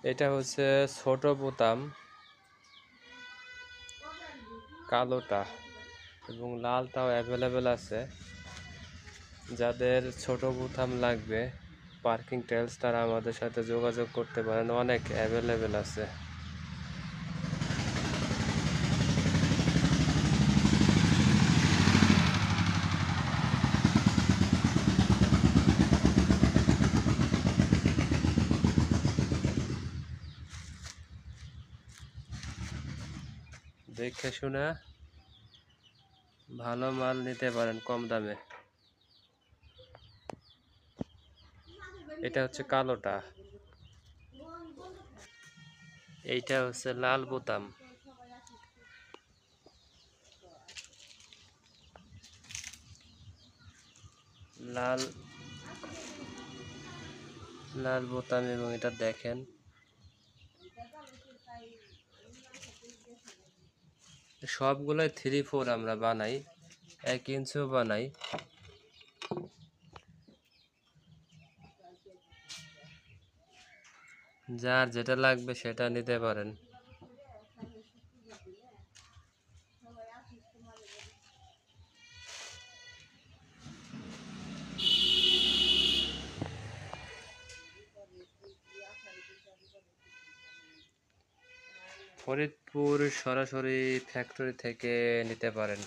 এটা হচ্ছে ছোট বোতাম, কালোটা এবং লালটাও অ্যাভেলেবেল আছে। যাদের ছোট বোতাম লাগবে পার্কিং টাইলস তারা আমাদের সাথে যোগাযোগ করতে পারেন, অনেক অ্যাভেলেবেল আছে। দেখে শুনে ভালো মাল নিতে পারেন কম দামে। এটা হচ্ছে কালোটা, এইটা হচ্ছে লাল বোতাম। লাল লাল বোতাম এবং এটা দেখেন সবগুলোই 3/4 আমরা বানাই, 1 ইঞ্চিও বানাই। যার যেটা লাগবে সেটা নিতে পারেন। ফরিদপুর সরাসরি ফ্যাক্টরি থেকে নিতে পারেন।